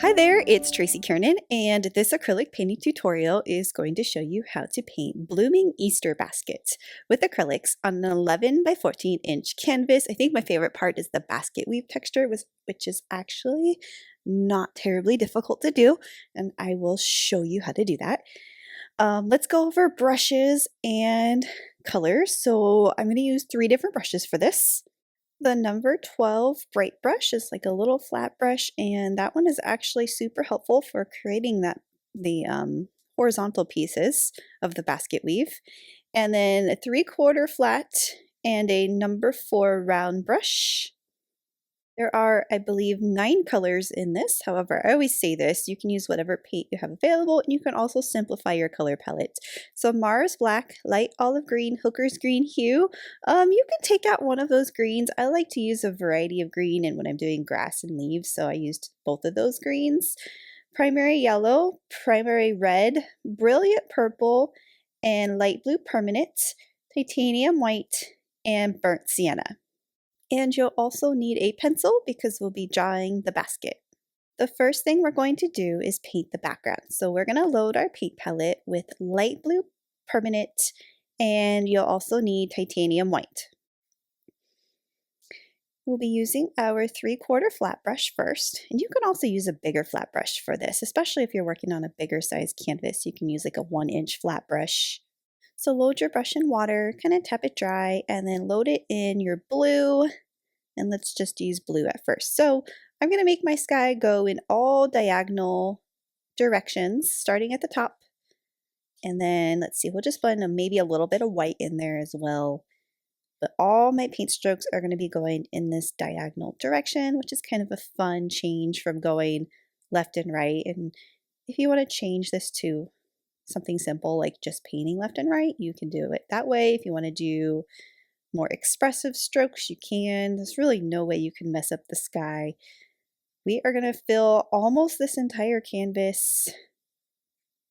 Hi there, it's Tracy Kiernan, and this acrylic painting tutorial is going to show you how to paint blooming Easter baskets with acrylics on an 11 by 14 inch canvas. I think my favorite part is the basket weave texture, which is actually not terribly difficult to do, and I will show you how to do that. Let's go over brushes and colors. So I'm going to use 3 different brushes for this. The number 12 bright brush is like a little flat brush, and that one is actually super helpful for creating the horizontal pieces of the basket weave. And then a 3/4 flat and a number 4 round brush. There are, I believe, 9 colors in this. However, I always say this, you can use whatever paint you have available, and you can also simplify your color palette. So Mars Black, Light Olive Green, Hooker's Green Hue. You can take out one of those greens. I like to use a variety of green and when I'm doing grass and leaves, so I used both of those greens. Primary Yellow, Primary Red, Brilliant Purple, and Light Blue Permanent, Titanium White, and Burnt Sienna. And you'll also need a pencil because we'll be drawing the basket. The first thing we're going to do is paint the background. So we're going to load our paint palette with light blue permanent, and you'll also need titanium white. We'll be using our 3/4 flat brush first, and you can also use a bigger flat brush for this, especially if you're working on a bigger size canvas. You can use like a 1-inch flat brush. So load your brush in water, kind of tap it dry, and then load it in your blue. And let's just use blue at first. So I'm going to make my sky go in all diagonal directions, starting at the top. And then let's see, we'll just blend maybe a little bit of white in there as well. But all my paint strokes are going to be going in this diagonal direction, which is kind of a fun change from going left and right. And if you want to change this to something simple like just painting left and right, you can do it that way. If you want to do more expressive strokes, you can. There's really no way you can mess up the sky. We are going to fill almost this entire canvas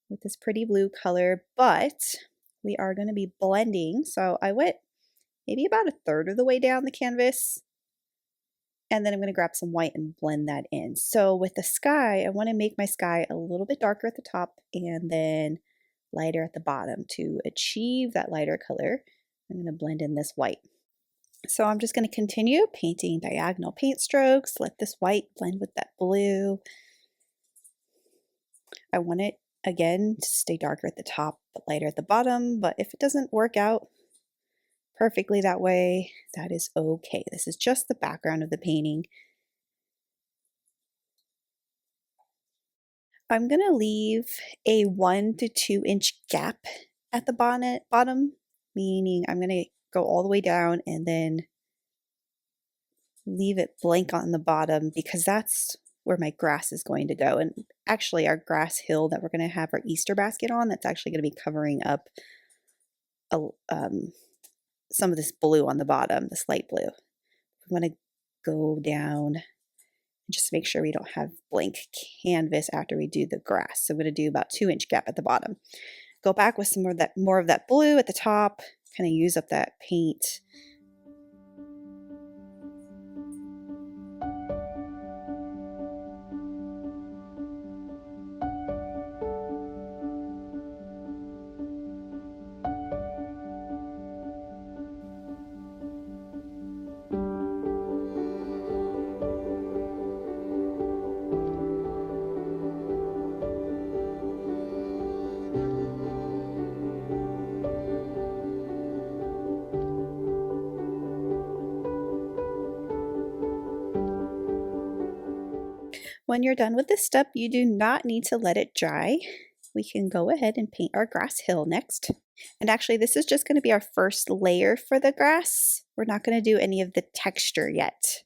with this pretty blue color, but we are going to be blending. So I went maybe about 1/3 of the way down the canvas, and then I'm going to grab some white and blend that in. So with the sky, I want to make my sky a little bit darker at the top and then lighter at the bottom. To achieve that lighter color, I'm going to blend in this white. So I'm just going to continue painting diagonal paint strokes. Let this white blend with that blue. I want it, again, to stay darker at the top but lighter at the bottom. But if it doesn't work out perfectly that way, that is okay. This is just the background of the painting. I'm going to leave a 1 to 2 inch gap at the bottom, meaning I'm going to go all the way down and then leave it blank on the bottom because that's where my grass is going to go. And actually our grass hill that we're going to have our Easter basket on, that's actually going to be covering up some of this blue on the bottom, this light blue. We want to go down and just make sure we don't have blank canvas after we do the grass. So I'm going to do about 2-inch gap at the bottom. Go back with some more of that blue at the top, kind of use up that paint. When you're done with this step, you do not need to let it dry. We can go ahead and paint our grass hill next. And actually, this is just going to be our first layer for the grass. We're not going to do any of the texture yet.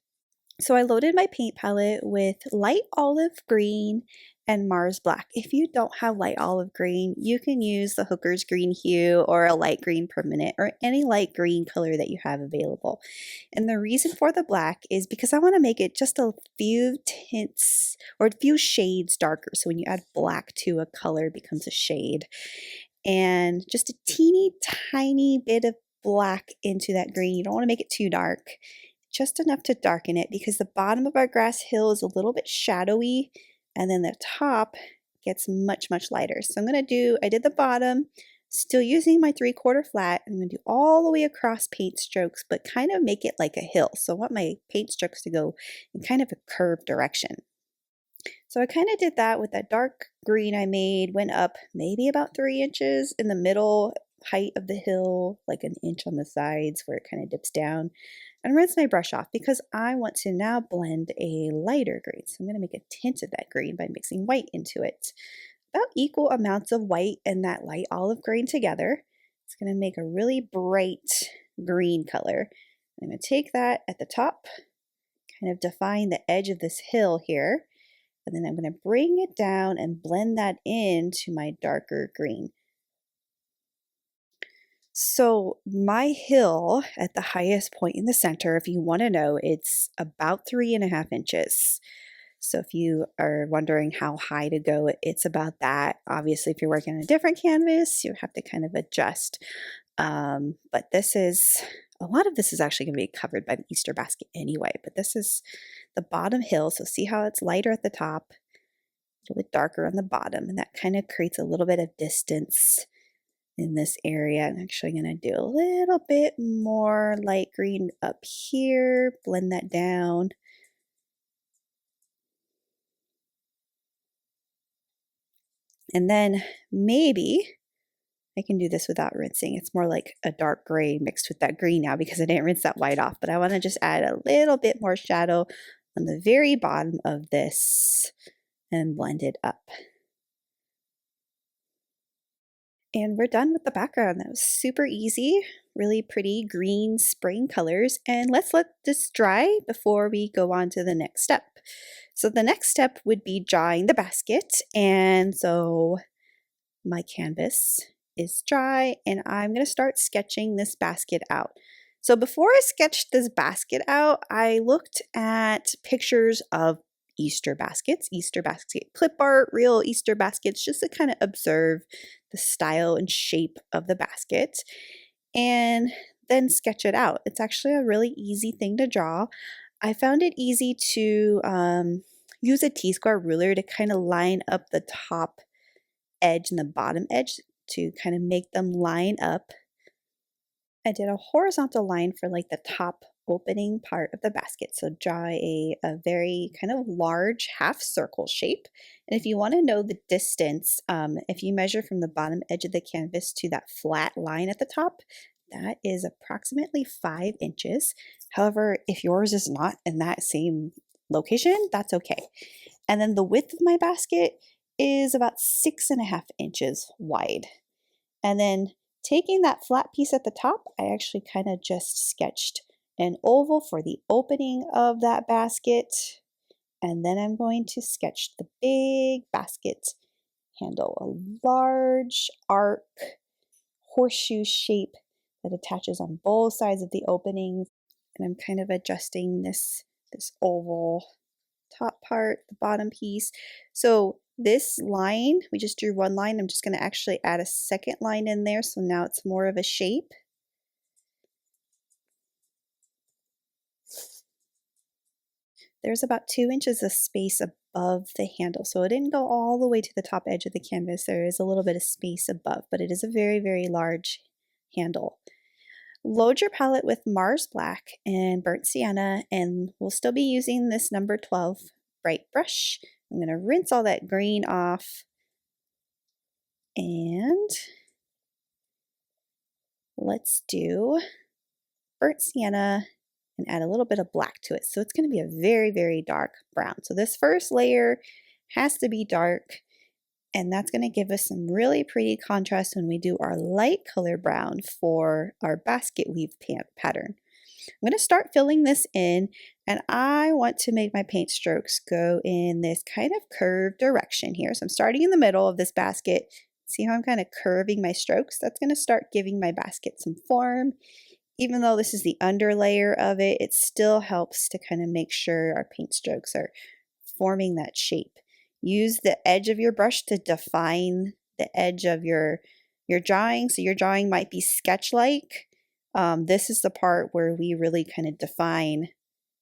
So I loaded my paint palette with light olive green and Mars Black. If you don't have light olive green, you can use the Hooker's Green Hue or a light green permanent or any light green color that you have available. And the reason for the black is because I want to make it just a few tints or a few shades darker. So when you add black to a color, it becomes a shade. And just a teeny tiny bit of black into that green. You don't want to make it too dark. Just enough to darken it because the bottom of our grass hill is a little bit shadowy and then the top gets much, much lighter. So I did the bottom, still using my 3/4 flat. I'm gonna do all the way across paint strokes, but kind of make it like a hill. So I want my paint strokes to go in kind of a curved direction. So I kind of did that with that dark green I made, went up maybe about 3 inches in the middle height of the hill, like an inch on the sides where it kind of dips down, and rinse my brush off because I want to now blend a lighter green. So I'm going to make a tint of that green by mixing white into it. About equal amounts of white and that light olive green together. It's going to make a really bright green color. I'm going to take that at the top, kind of define the edge of this hill here. And then I'm going to bring it down and blend that into my darker green. So my hill at the highest point in the center, if you want to know, it's about 3.5 inches. So if you are wondering how high to go, it's about that. Obviously, if you're working on a different canvas, you have to kind of adjust. But a lot of this is actually going to be covered by the Easter basket anyway, but this is the bottom hill. So see how it's lighter at the top, a little bit darker on the bottom, and that kind of creates a little bit of distance in this area. I'm actually going to do a little bit more light green up here, blend that down. And then maybe I can do this without rinsing. It's more like a dark gray mixed with that green now because I didn't rinse that white off, but I want to just add a little bit more shadow on the very bottom of this and blend it up. And we're done with the background. That was super easy, really pretty green spring colors. And let's let this dry before we go on to the next step. So the next step would be drying the basket. And so my canvas is dry and I'm going to start sketching this basket out. So before I sketched this basket out, I looked at pictures of Easter basket clip art, real Easter baskets, just to kind of observe the style and shape of the basket and then sketch it out. It's actually a really easy thing to draw. I found it easy to use a T-square ruler to kind of line up the top edge and the bottom edge to kind of make them line up. I did a horizontal line for like the top opening part of the basket. So draw a very kind of large half circle shape. And if you want to know the distance, if you measure from the bottom edge of the canvas to that flat line at the top, that is approximately 5 inches. However, if yours is not in that same location, that's okay. And then the width of my basket is about 6.5 inches wide. And then taking that flat piece at the top, I actually kind of just sketched an oval for the opening of that basket. And then I'm going to sketch the big basket handle, a large arc horseshoe shape that attaches on both sides of the opening. And I'm kind of adjusting this oval top part, the bottom piece. So this line, we just drew one line. I'm just going to actually add a second line in there. So now it's more of a shape. There's about 2 inches of space above the handle. So it didn't go all the way to the top edge of the canvas. There is a little bit of space above, but it is a very, very large handle. Load your palette with Mars Black and Burnt Sienna, and we'll still be using this number 12 bright brush. I'm going to rinse all that green off and let's do Burnt Sienna and add a little bit of black to it. So it's going to be a very, very dark brown. So this first layer has to be dark, and that's going to give us some really pretty contrast when we do our light color brown for our basket weave pattern. I'm going to start filling this in, and I want to make my paint strokes go in this kind of curved direction here. So I'm starting in the middle of this basket. See how I'm kind of curving my strokes? That's going to start giving my basket some form. Even though this is the under layer of it, it still helps to kind of make sure our paint strokes are forming that shape. Use the edge of your brush to define the edge of your drawing. So your drawing might be sketch-like. This is the part where we really kind of define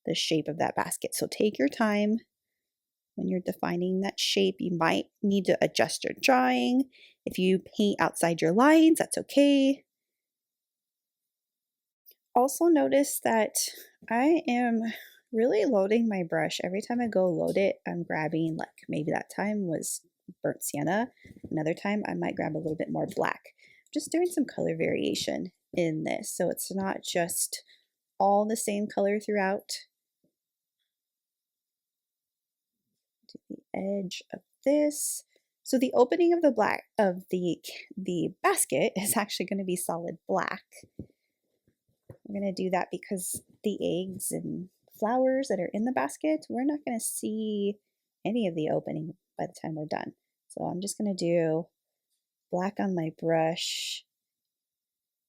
the shape of that basket. So take your time when you're defining that shape, you might need to adjust your drawing. If you paint outside your lines, that's okay. Also notice that I am really loading my brush. Every time I go load it, I'm grabbing, like maybe that time was burnt sienna. Another time I might grab a little bit more black. Just doing some color variation in this, so it's not just all the same color throughout. To the edge of this. So the opening of the black of the basket is actually going to be solid black. We're going to do that because the eggs and flowers that are in the basket, we're not going to see any of the opening by the time we're done. So I'm just going to do black on my brush.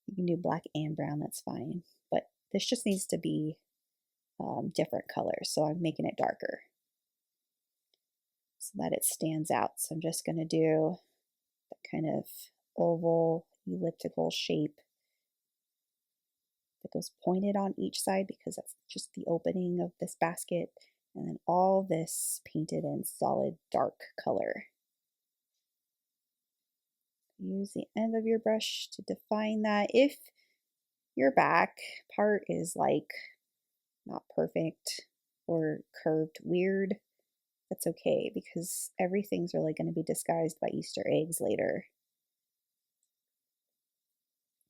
You can do black and brown, that's fine. But this just needs to be different colors, so I'm making it darker so that it stands out. So I'm just going to do that kind of oval elliptical shape that goes pointed on each side because that's just the opening of this basket, and then all this painted in solid dark color. Use the end of your brush to define that. If your back part is like not perfect or curved weird, that's okay because everything's really going to be disguised by Easter eggs later.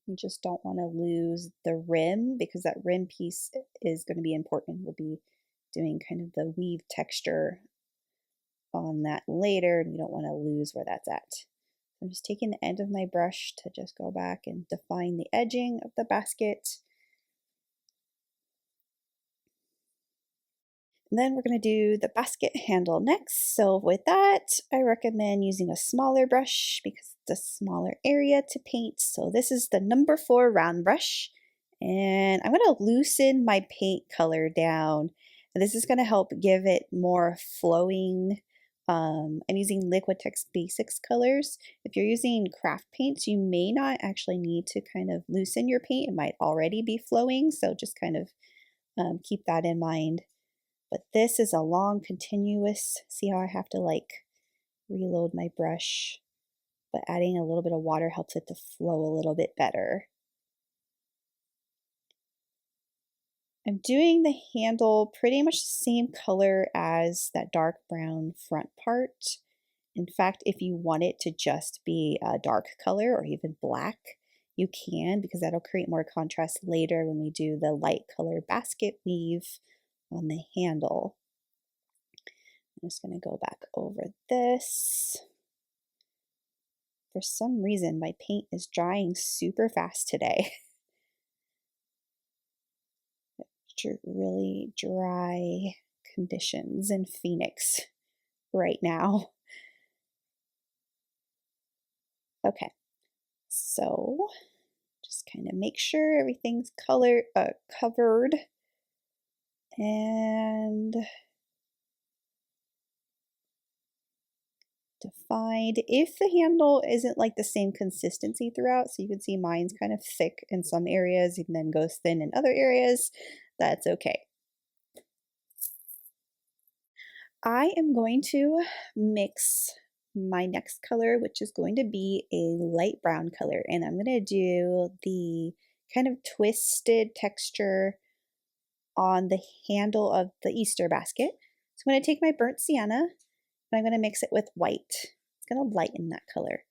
You just don't want to lose the rim because that rim piece is going to be important. We'll be doing kind of the weave texture on that later, and you don't want to lose where that's at. I'm just taking the end of my brush to just go back and define the edging of the basket. And then we're going to do the basket handle next. So with that, I recommend using a smaller brush because it's a smaller area to paint. So this is the number 4 round brush. And I'm going to loosen my paint color down. And this is going to help give it more flowing. I'm using Liquitex Basics colors. If you're using craft paints, you may not actually need to kind of loosen your paint. It might already be flowing. So just kind of keep that in mind. But this is a long continuous, see how I have to like reload my brush, but adding a little bit of water helps it to flow a little bit better. I'm doing the handle pretty much the same color as that dark brown front part. In fact, if you want it to just be a dark color or even black, you can, because that'll create more contrast later when we do the light color basket weave on the handle. I'm just going to go back over this. For some reason, my paint is drying super fast today. Really dry conditions in Phoenix right now. Okay, so just kind of make sure everything's covered and defined. If the handle isn't like the same consistency throughout, so you can see mine's kind of thick in some areas and then goes thin in other areas, that's okay. I am going to mix my next color, which is going to be a light brown color, and I'm going to do the kind of twisted texture on the handle of the Easter basket. So I'm going to take my burnt sienna and I'm going to mix it with white. It's going to lighten that color.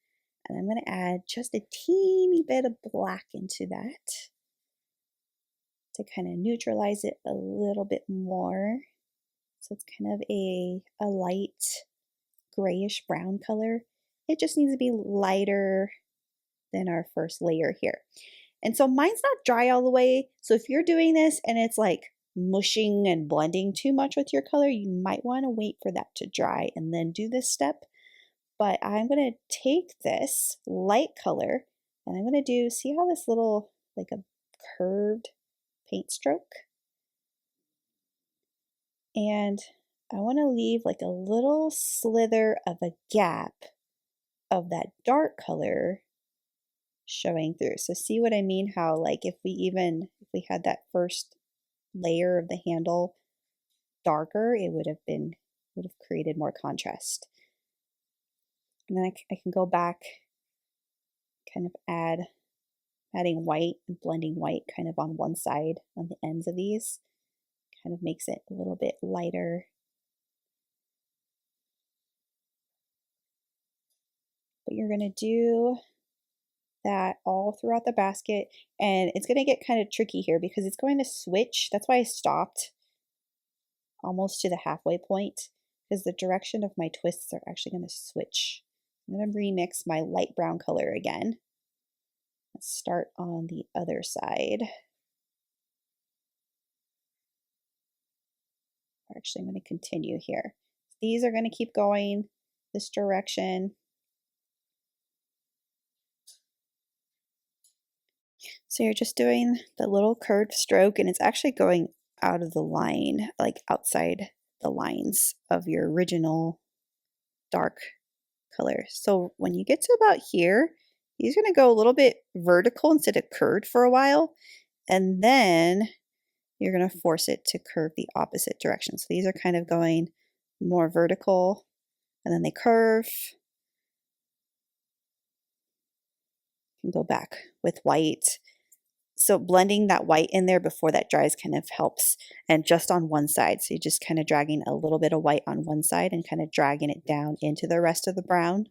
And I'm going to add just a teeny bit of black into that to kind of neutralize it a little bit more. So it's kind of a light grayish brown color. It just needs to be lighter than our first layer here. And so mine's not dry all the way. So if you're doing this and it's like mushing and blending too much with your color, you might want to wait for that to dry and then do this step. But I'm going to take this light color and I'm going to do, see how this little, like a curved paint stroke? And I want to leave like a little slither of a gap of that dark color showing through. So see what I mean? How like if we had that first layer of the handle darker, it would have been would have created more contrast. And then I can go back, kind of adding white and blending white kind of on one side on the ends of these. Kind of makes it a little bit lighter. But you're going to do that all throughout the basket, and it's going to get kind of tricky here because it's going to switch. That's why I stopped almost to the halfway point, because the direction of my twists are actually going to switch. I'm going to remix my light brown color again. Let's start on the other side. Actually, I'm going to continue here. These are going to keep going this direction. So you're just doing the little curved stroke, and it's actually going out of the line, like outside the lines of your original dark color. So when you get to about here, you're going to go a little bit vertical instead of curved for a while, and then you're going to force it to curve the opposite direction. So these are kind of going more vertical, and then they curve. You can go back with white. So blending that white in there before that dries kind of helps, and just on one side. So you're just kind of dragging a little bit of white on one side and kind of dragging it down into the rest of the brown.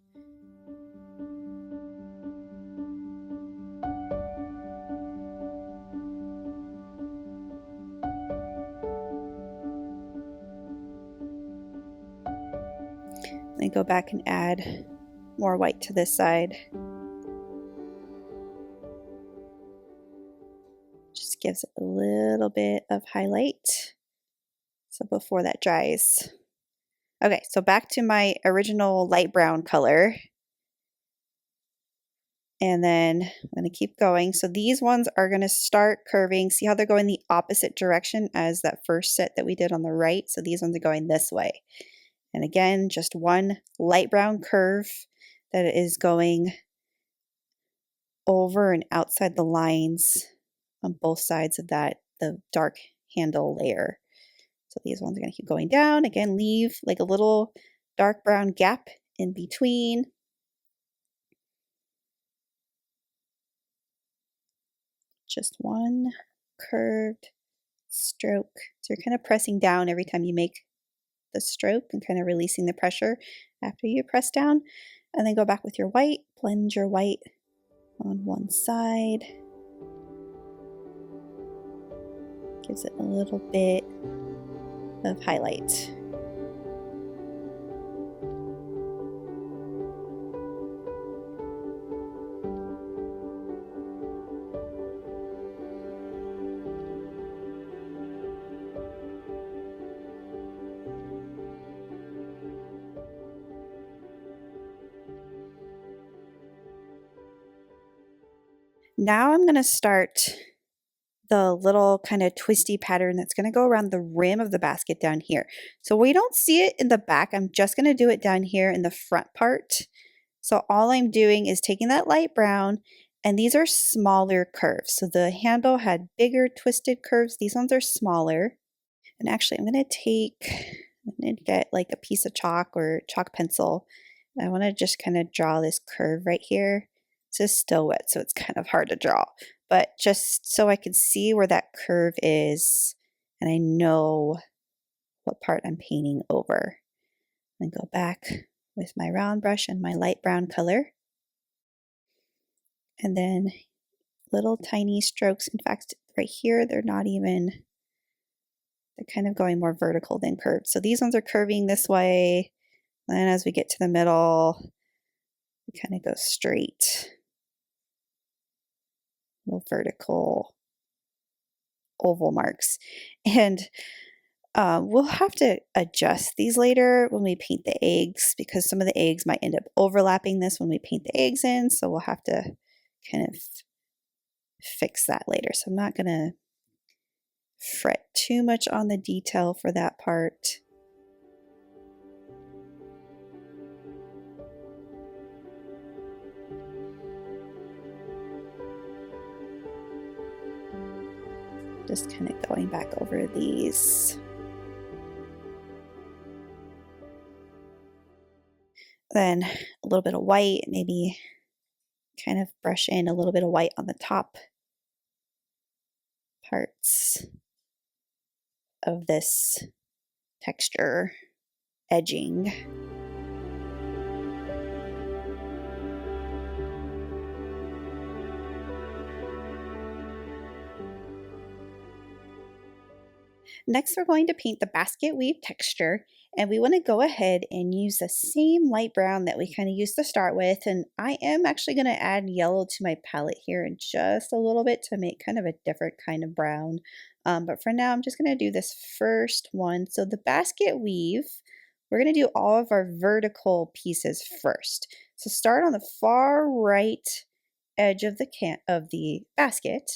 Then go back and add more white to this side. Just gives it a little bit of highlight. So before that dries. Okay, so back to my original light brown color. And then I'm going to keep going. So these ones are going to start curving. See how they're going the opposite direction as that first set that we did on the right? So these ones are going this way. And again, just one light brown curve that is going over and outside the lines on both sides of that, the dark handle layer. So these ones are going to keep going down. Again, leave like a little dark brown gap in between. Just one curved stroke. So you're kind of pressing down every time you make the stroke and kind of releasing the pressure after you press down. And then go back with your white, blend your white on one side. Gives it a little bit of highlight. Now I'm going to start the little kind of twisty pattern that's going to go around the rim of the basket down here. So we don't see it in the back. I'm just going to do it down here in the front part. So all I'm doing is taking that light brown, and these are smaller curves. So the handle had bigger twisted curves. These ones are smaller. And actually I'm going to get like a piece of chalk or chalk pencil. I want to just kind of draw this curve right here. It's still wet, so it's kind of hard to draw, but just so I can see where that curve is and I know what part I'm painting over. And go back with my round brush and my light brown color. And then little tiny strokes. In fact, right here, they're kind of going more vertical than curved. So these ones are curving this way. And as we get to the middle, we kind of go straight. Little vertical oval marks. And we'll have to adjust these later when we paint the eggs, because some of the eggs might end up overlapping this when we paint the eggs in. So we'll have to kind of fix that later. So I'm not going to fret too much on the detail for that part. Just kind of going back over these. Then a little bit of white, maybe kind of brush in a little bit of white on the top parts of this texture edging. Next, we're going to paint the basket weave texture, and we want to go ahead and use the same light brown that we kind of used to start with. And I am actually going to add yellow to my palette here in just a little bit to make kind of a different kind of brown. But for now, I'm just going to do this first one. So the basket weave, we're going to do all of our vertical pieces first. So start on the far right edge of the basket.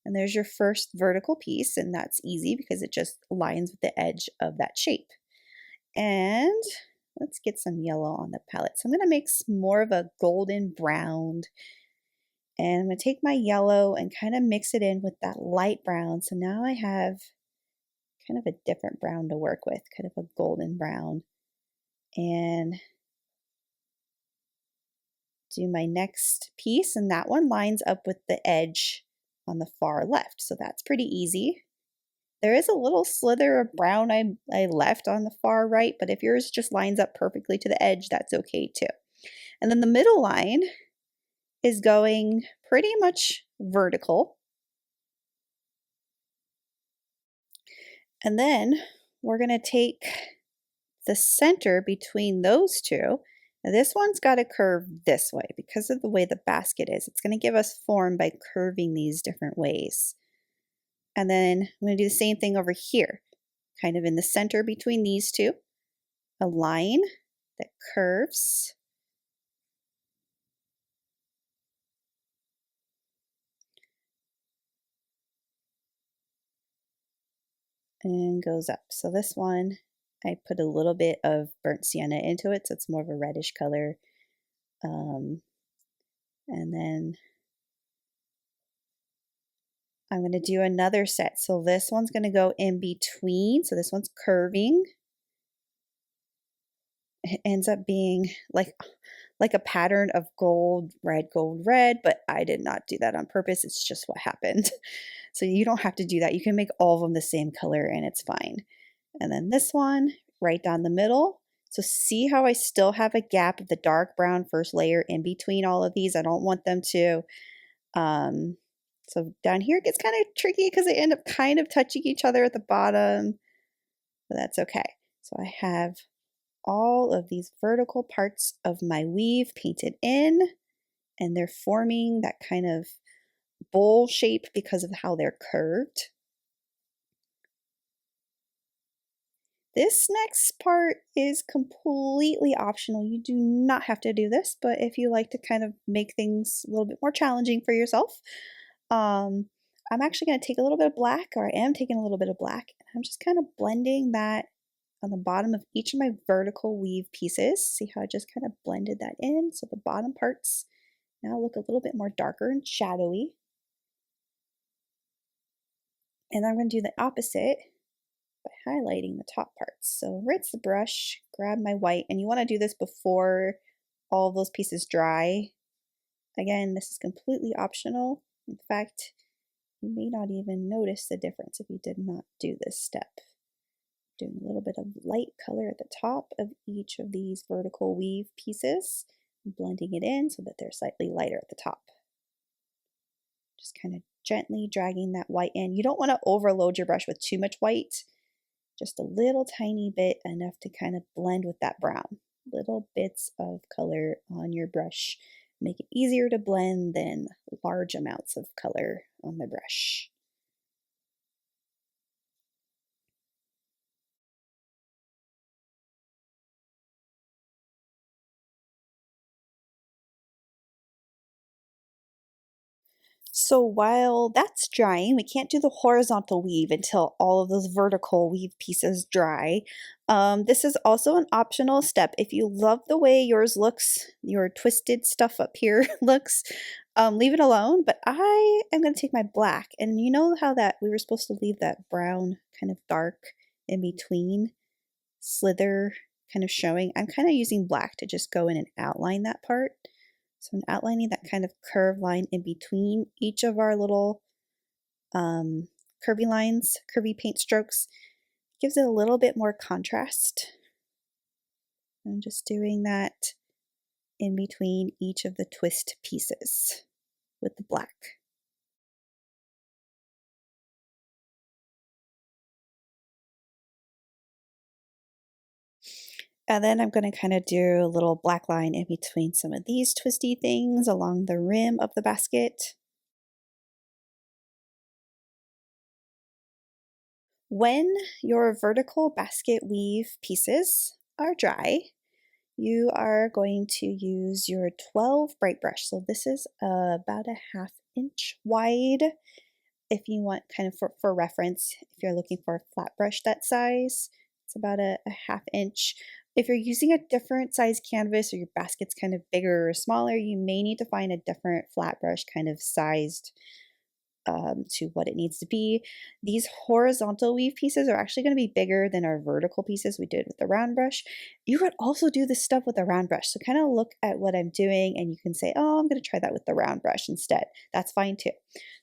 And there's your first vertical piece, and that's easy because it just aligns with the edge of that shape. And let's get some yellow on the palette. So I'm going to make more of a golden brown. And I'm going to take my yellow and kind of mix it in with that light brown. So now I have kind of a different brown to work with, kind of a golden brown. And do my next piece, and that one lines up with the edge on the far left. So that's pretty easy. There is a little slither of brown I left on the far right, but if yours just lines up perfectly to the edge, that's okay too. And then the middle line is going pretty much vertical. And then we're going to take the center between those two. Now this one's got to curve this way because of the way the basket is. It's going to give us form by curving these different ways. And then I'm going to do the same thing over here, kind of in the center between these two, a line that curves. And goes up. So this one, I put a little bit of burnt sienna into it, so it's more of a reddish color. And then I'm going to do another set. So this one's going to go in between. So this one's curving. It ends up being like a pattern of gold, red, but I did not do that on purpose. It's just what happened. So you don't have to do that. You can make all of them the same color and it's fine. And then this one right down the middle. So see how I still have a gap of the dark brown first layer in between all of these. I don't want them to, so down here it gets kind of tricky because they end up kind of touching each other at the bottom, but that's okay. So I have all of these vertical parts of my weave painted in, and they're forming that kind of bowl shape because of how they're curved. This next part is completely optional. You do not have to do this, but if you like to kind of make things a little bit more challenging for yourself, I'm actually going to take a little bit of black, or I am taking a little bit of black. I'm just kind of blending that on the bottom of each of my vertical weave pieces. See how I just kind of blended that in? So the bottom parts now look a little bit more darker and shadowy. And I'm going to do the opposite by highlighting the top parts. So rinse the brush, grab my white, and you want to do this before all of those pieces dry. Again, this is completely optional. In fact, you may not even notice the difference if you did not do this step. Doing a little bit of light color at the top of each of these vertical weave pieces, blending it in so that they're slightly lighter at the top. Just kind of gently dragging that white in. You don't want to overload your brush with too much white. Just a little tiny bit, enough to kind of blend with that brown. Little bits of color on your brush make it easier to blend than large amounts of color on the brush. So while that's drying, we can't do the horizontal weave until all of those vertical weave pieces dry. This is also an optional step. If you love the way yours looks, your twisted stuff up here looks, leave it alone. But I am going to take my black, and you know how that we were supposed to leave that brown kind of dark in between slither kind of showing. I'm kind of using black to just go in and outline that part. So I'm outlining that kind of curved line in between each of our little curvy lines, curvy paint strokes. Gives it a little bit more contrast. I'm just doing that in between each of the twist pieces with the black. And then I'm going to kind of do a little black line in between some of these twisty things along the rim of the basket. When your vertical basket weave pieces are dry, you are going to use your 12 bright brush. So this is about a 1/2 inch wide. If you want kind of for reference, if you're looking for a flat brush that size, it's about a 1/2 inch. If you're using a different size canvas or your basket's kind of bigger or smaller, you may need to find a different flat brush kind of sized to what it needs to be. These horizontal weave pieces are actually going to be bigger than our vertical pieces we did with the round brush. You could also do this stuff with a round brush. So kind of look at what I'm doing and you can say, oh, I'm going to try that with the round brush instead. That's fine too.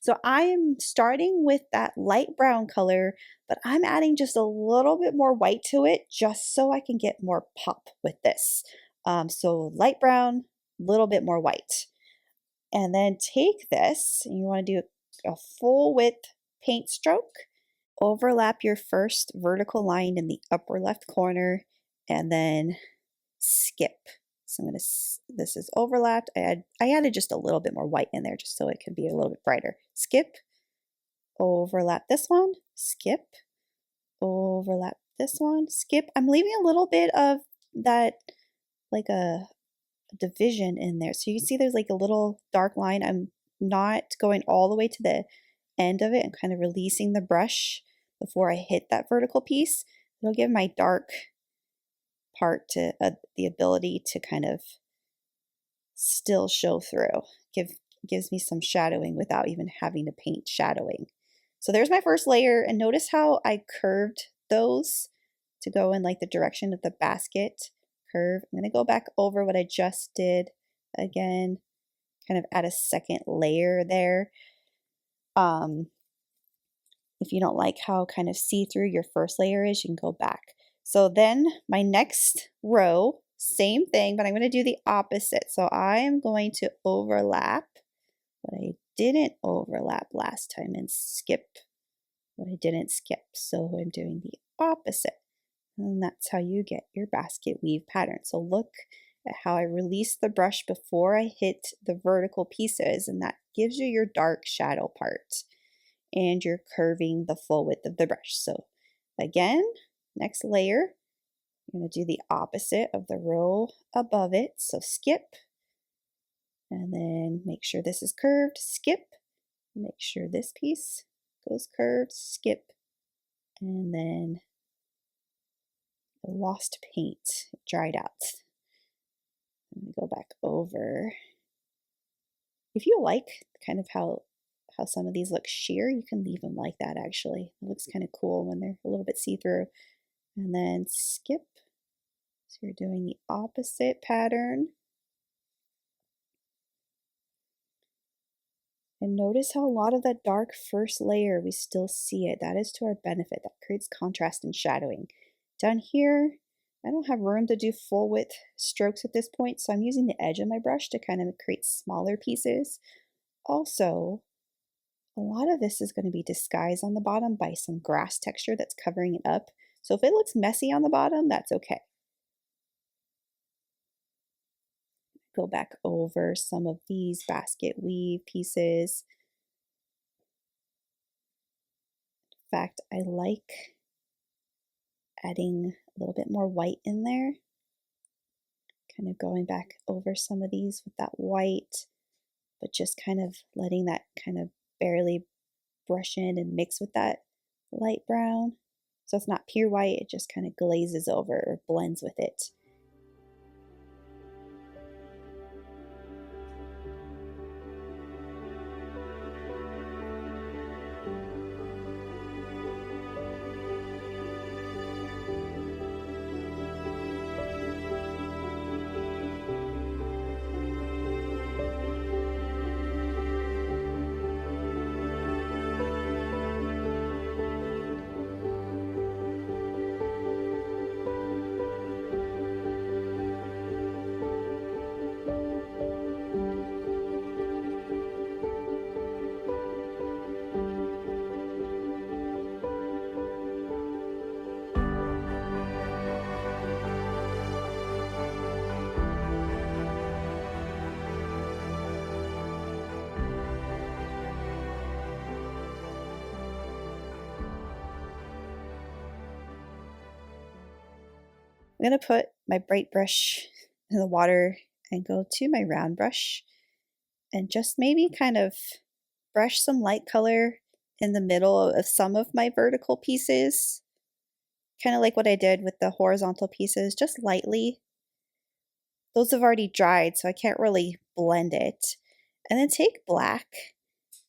So I am starting with that light brown color, but I'm adding just a little bit more white to it just so I can get more pop with this. So light brown, little bit more white. And then take this, and you want to do a full width paint stroke, overlap your first vertical line in the upper left corner, and then skip. So I'm going to, this is overlapped. I added just a little bit more white in there just so it can be a little bit brighter. Skip, overlap this one, skip, overlap this one, skip. I'm leaving a little bit of that, like a division in there. So you can see there's like a little dark line. I'm not going all the way to the end of it and kind of releasing the brush before I hit that vertical piece. It'll give my dark part to the ability to kind of still show through. Gives me some shadowing without even having to paint shadowing. So there's my first layer, and notice how I curved those to go in like the direction of the basket curve. I'm going to go back over what I just did again, kind of add a second layer there. If you don't like how kind of see-through your first layer is, you can go back. So then my next row, same thing, but I'm going to do the opposite. So I am going to overlap what I didn't overlap last time and skip what I didn't skip. So I'm doing the opposite. And that's how you get your basket weave pattern. So look at how I release the brush before I hit the vertical pieces, and that gives you your dark shadow part. And you're curving the full width of the brush. So again, next layer, I'm going to do the opposite of the row above it. So skip, and then make sure this is curved, skip, make sure this piece goes curved, skip, and then the lost paint dried out. I'm going to go back over. If you like kind of how some of these look sheer, you can leave them like that actually. It looks kind of cool when they're a little bit see-through. And then skip. So you're doing the opposite pattern. And notice how a lot of that dark first layer, we still see it. That is to our benefit. That creates contrast and shadowing. Down here, I don't have room to do full width strokes at this point, so I'm using the edge of my brush to kind of create smaller pieces. Also, a lot of this is going to be disguised on the bottom by some grass texture that's covering it up. So if it looks messy on the bottom, that's okay. Go back over some of these basket weave pieces. In fact, I like adding a little bit more white in there. Kind of going back over some of these with that white, but just kind of letting that kind of barely brush in and mix with that light brown. So it's not pure white, it just kind of glazes over or blends with it. I'm going to put my bright brush in the water and go to my round brush and just maybe kind of brush some light color in the middle of some of my vertical pieces, kind of like what I did with the horizontal pieces, just lightly. Those have already dried, so I can't really blend it. And then take black,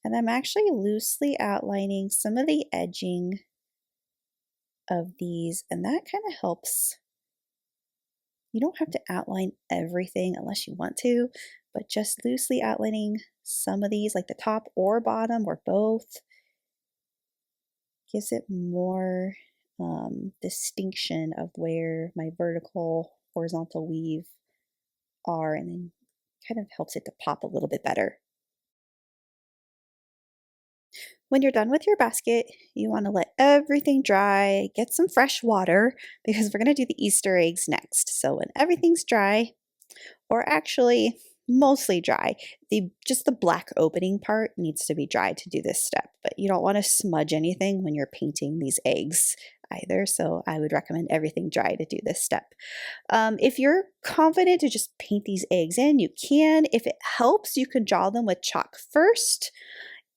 and I'm actually loosely outlining some of the edging of these, and that kind of helps. You don't have to outline everything unless you want to, but just loosely outlining some of these, like the top or bottom or both, gives it more distinction of where my vertical, horizontal weave are, and then kind of helps it to pop a little bit better. When you're done with your basket, you want to let everything dry, get some fresh water because we're going to do the Easter eggs next. So when everything's dry, or actually mostly dry, just the black opening part needs to be dry to do this step, but you don't want to smudge anything when you're painting these eggs either, so I would recommend everything dry to do this step. If you're confident to just paint these eggs in, you can. If it helps, you can draw them with chalk first.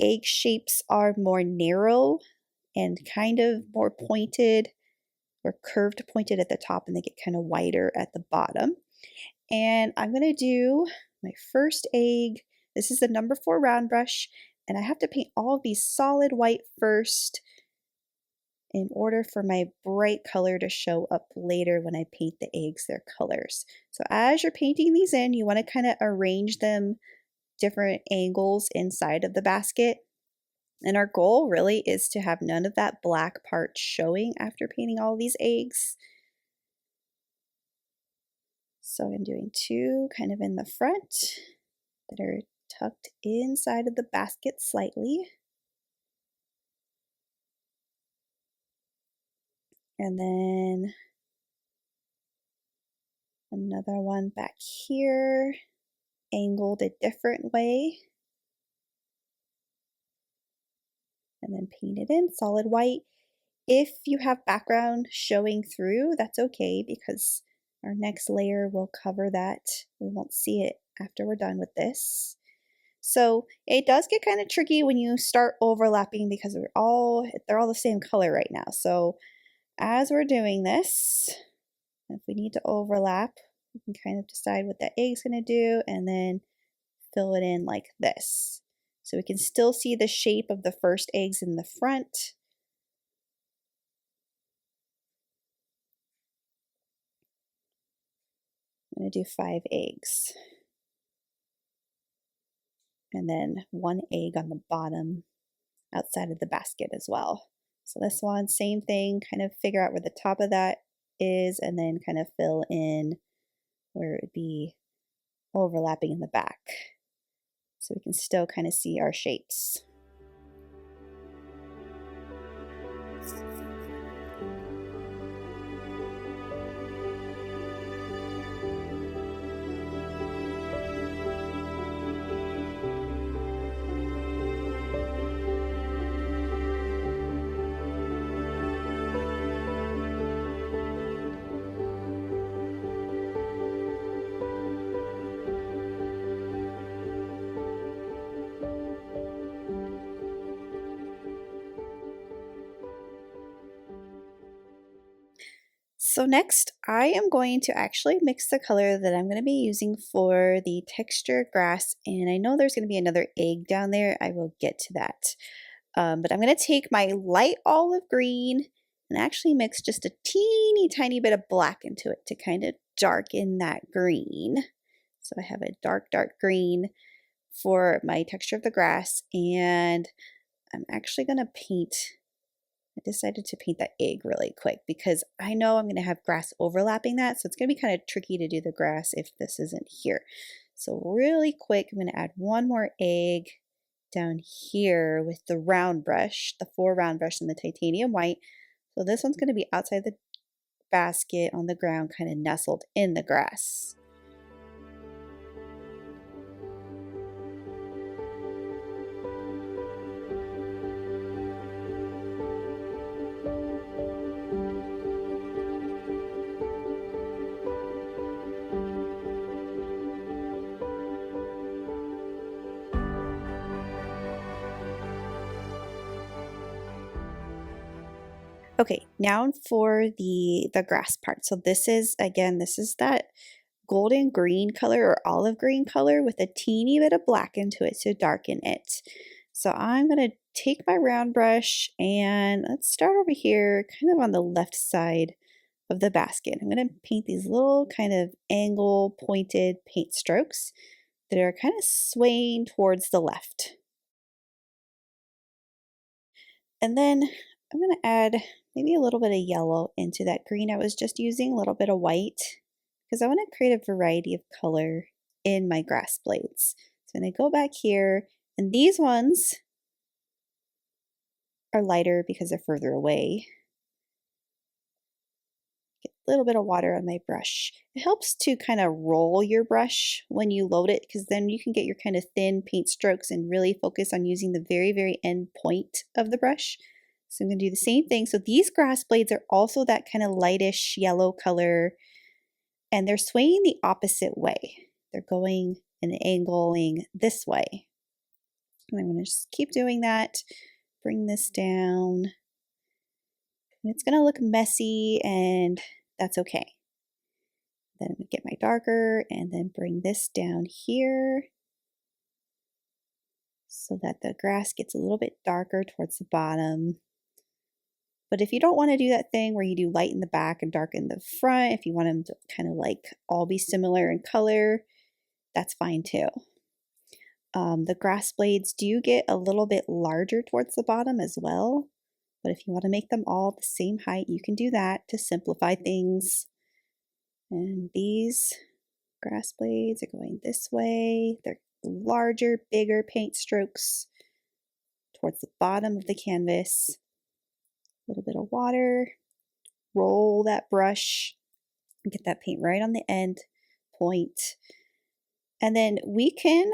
Egg shapes are more narrow and kind of more pointed or curved pointed at the top, and they get kind of wider at the bottom. And I'm going to do my first egg. This is the number 4 round brush, and I have to paint all of these solid white first in order for my bright color to show up later when I paint the eggs their colors. So as you're painting these in, you want to kind of arrange them different angles inside of the basket. And our goal really is to have none of that black part showing after painting all these eggs. So I'm doing 2 kind of in the front that are tucked inside of the basket slightly. And then another one back here, angled a different way. And then paint it in solid white. If you have background showing through, that's okay because our next layer will cover that. We won't see it after we're done with this. So it does get kind of tricky when you start overlapping because they're all the same color right now. So as we're doing this, if we need to overlap, we can kind of decide what that egg's going to do and then fill it in like this. So we can still see the shape of the first eggs in the front. I'm going to do 5 eggs. And then 1 egg on the bottom outside of the basket as well. So this one, same thing, kind of figure out where the top of that is and then kind of fill in where it would be overlapping in the back. So we can still kind of see our shapes. So next, I am going to actually mix the color that I'm going to be using for the texture grass, and I know there's going to be another egg down there. I will get to that. But I'm going to take my light olive green and actually mix just a teeny tiny bit of black into it to kind of darken that green. So I have a dark green for my texture of the grass, and I'm actually going to paint. I decided to paint that egg really quick because I know I'm going to have grass overlapping that, so it's going to be kind of tricky to do the grass if this isn't here. So really quick, I'm going to add 1 more egg down here with the round brush, the 4 round brush and the titanium white. So this one's going to be outside the basket on the ground, kind of nestled in the grass. Okay, now for the grass part. So this is, again, this is that golden green color or olive green color with a teeny bit of black into it to darken it. So I'm going to take my round brush and let's start over here kind of on the left side of the basket. I'm going to paint these little kind of angle pointed paint strokes that are kind of swaying towards the left. And then I'm going to add maybe a little bit of yellow into that green I was just using, a little bit of white, because I want to create a variety of color in my grass blades. So I'm going to go back here, and these ones are lighter because they're further away. Get a little bit of water on my brush. It helps to kind of roll your brush when you load it, because then you can get your kind of thin paint strokes and really focus on using the very, very end point of the brush. So I'm going to do the same thing. So these grass blades are also that kind of lightish yellow color, and they're swaying the opposite way. They're going and angling this way. And I'm going to just keep doing that. Bring this down. And it's going to look messy, and that's okay. Then I'm going to get my darker and then bring this down here so that the grass gets a little bit darker towards the bottom. But if you don't want to do that thing where you do light in the back and dark in the front, if you want them to kind of like all be similar in color, that's fine too. The grass blades do get a little bit larger towards the bottom as well. But if you want to make them all the same height, you can do that to simplify things. And these grass blades are going this way. They're larger, bigger paint strokes towards the bottom of the canvas. A little bit of water, roll that brush, and get that paint right on the end point. And then we can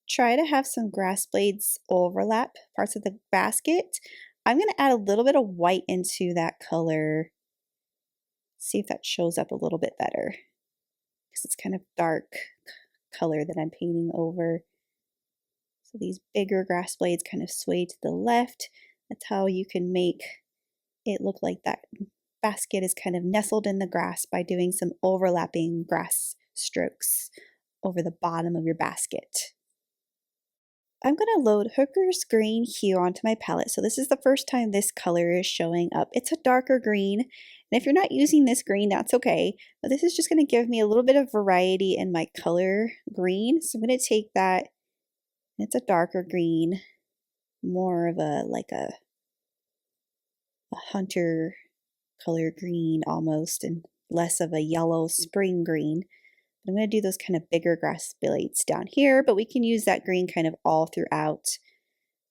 try to have some grass blades overlap parts of the basket. I'm going to add a little bit of white into that color. See if that shows up a little bit better, because it's kind of dark color that I'm painting over. So these bigger grass blades kind of sway to the left. That's how you can make it look like that basket is kind of nestled in the grass by doing some overlapping grass strokes over the bottom of your basket. I'm going to load Hooker's Green Hue onto my palette. So this is the first time this color is showing up. It's a darker green, and if you're not using this green, that's okay. But this is just going to give me a little bit of variety in my color green. So I'm going to take that, and it's a darker green, more of a like a hunter color green almost, and less of a yellow spring green. I'm going to do those kind of bigger grass blades down here, but we can use that green kind of all throughout.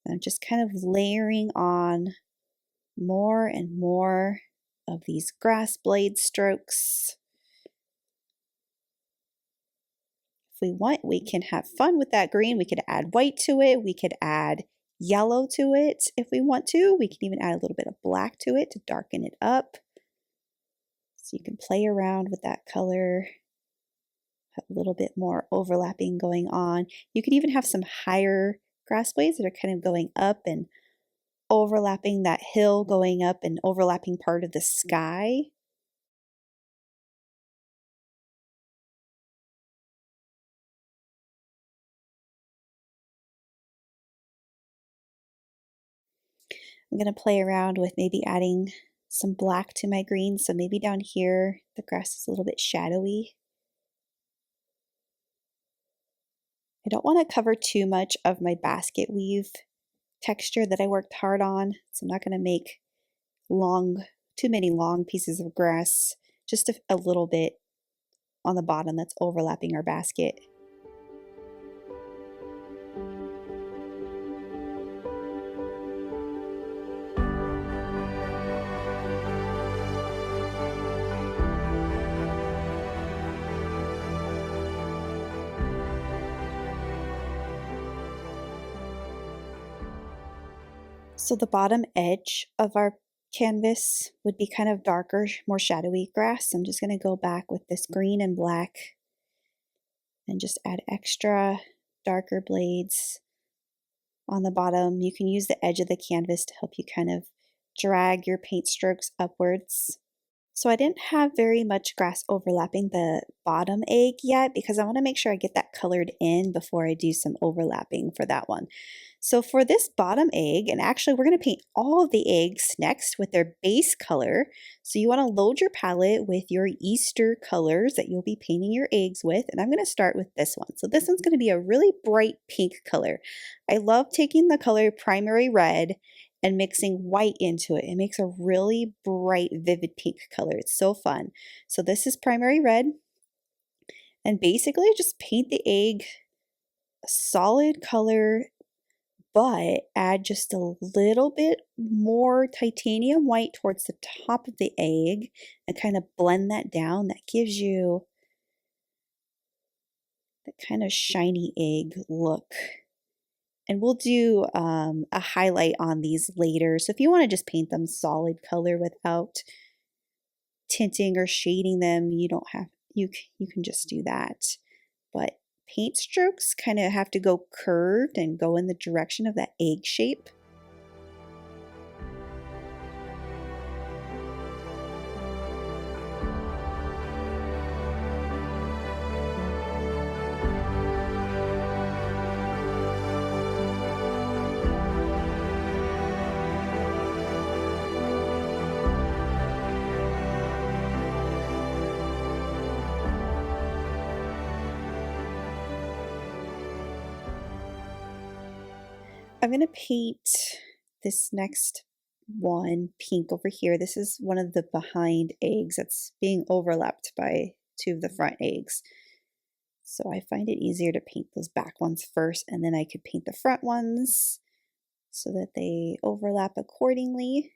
I'm just kind of layering on more and more of these grass blade strokes. If we want, we can have fun with that green. We could add white to it. We could add yellow to it if we want to. We can even add a little bit of black to it to darken it up. So you can play around with that color. A little bit more overlapping going on. You could even have some higher grass blades that are kind of going up and overlapping that hill going up and overlapping part of the sky. I'm going to play around with maybe adding some black to my green. So maybe down here the grass is a little bit shadowy. I don't want to cover too much of my basket weave texture that I worked hard on, so I'm not going to make too many long pieces of grass, just a little bit on the bottom that's overlapping our basket. So the bottom edge of our canvas would be kind of darker, more shadowy grass. I'm just going to go back with this green and black and just add extra darker blades on the bottom. You can use the edge of the canvas to help you kind of drag your paint strokes upwards. So I didn't have very much grass overlapping the bottom egg yet because I want to make sure I get that colored in before I do some overlapping for that one. So for this bottom egg, and actually we're going to paint all of the eggs next with their base color. So you want to load your palette with your Easter colors that you'll be painting your eggs with. And I'm going to start with this one. So this one's going to be a really bright pink color. I love taking the color primary red and mixing white into it. It makes a really bright, vivid pink color. It's so fun. So this is primary red. And basically just paint the egg a solid color, but add just a little bit more titanium white towards the top of the egg and kind of blend that down. That gives you that kind of shiny egg look. And we'll do a highlight on these later. So if you want to just paint them solid color without tinting or shading them, you don't have, you can just do that. But paint strokes kind of have to go curved and go in the direction of that egg shape. I'm going to paint this next one pink over here. This is one of the behind eggs that's being overlapped by two of the front eggs. So I find it easier to paint those back ones first, and then I could paint the front ones so that they overlap accordingly.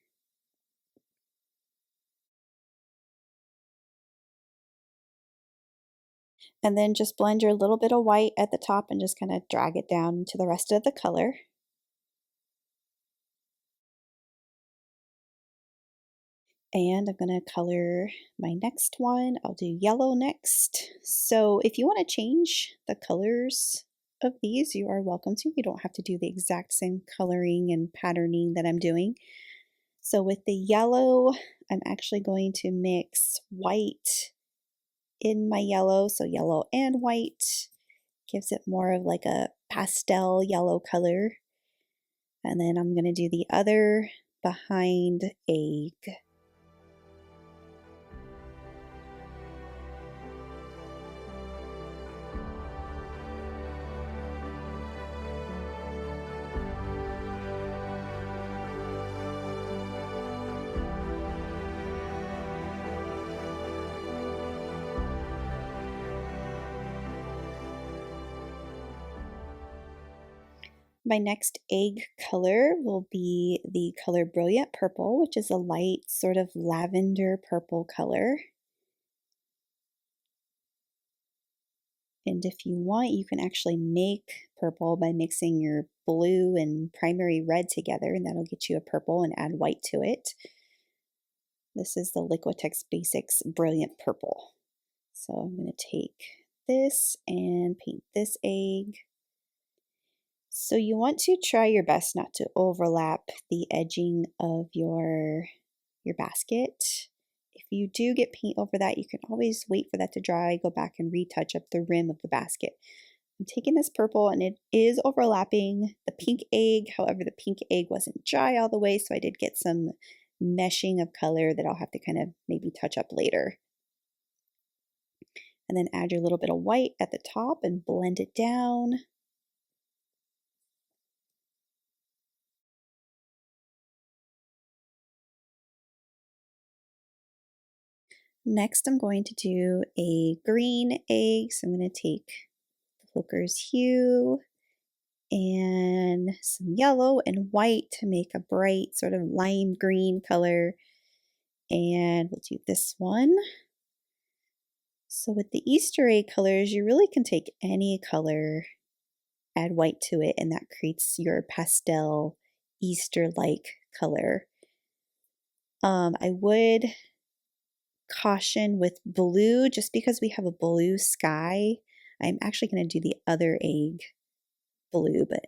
And then just blend your little bit of white at the top and just kind of drag it down to the rest of the color. And I'm going to color my next one. I'll do yellow next. So if you want to change the colors of these, you are welcome to. You don't have to do the exact same coloring and patterning that I'm doing. So with the yellow, I'm actually going to mix white in my yellow. So yellow and white gives it more of like a pastel yellow color. And then I'm going to do the other behind egg. My next egg color will be the color Brilliant Purple, which is a light sort of lavender purple color. And if you want, you can actually make purple by mixing your blue and primary red together, and that'll get you a purple, and add white to it. This is the Liquitex Basics Brilliant Purple. So I'm going to take this and paint this egg. So you want to try your best not to overlap the edging of your basket. If you do get paint over that, you can always wait for that to dry, go back and retouch up the rim of the basket. I'm taking this purple and it is overlapping the pink egg. However, the pink egg wasn't dry all the way, so I did get some meshing of color that I'll have to kind of maybe touch up later. And then add your little bit of white at the top and blend it down. Next, I'm going to do a green egg. So I'm going to take the Hooker's Hue and some yellow and white to make a bright sort of lime green color. And we'll do this one. So with the Easter egg colors, you really can take any color, add white to it, and that creates your pastel Easter-like color. I would caution with blue, just because we have a blue sky. I'm actually going to do the other egg blue, but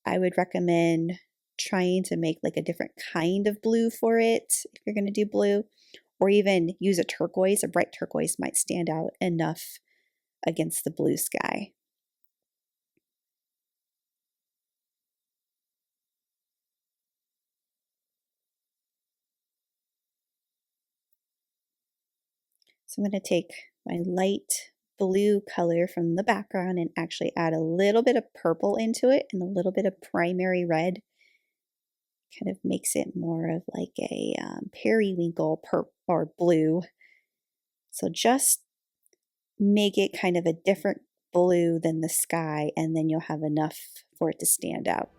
I would recommend trying to make like a different kind of blue for it, if you're going to do blue, or even use a turquoise, a bright turquoise might stand out enough against the blue sky. So I'm going to take my light blue color from the background and actually add a little bit of purple into it and a little bit of primary red. Kind of makes it more of like a periwinkle or blue. So just make it kind of a different blue than the sky, and then you'll have enough for it to stand out.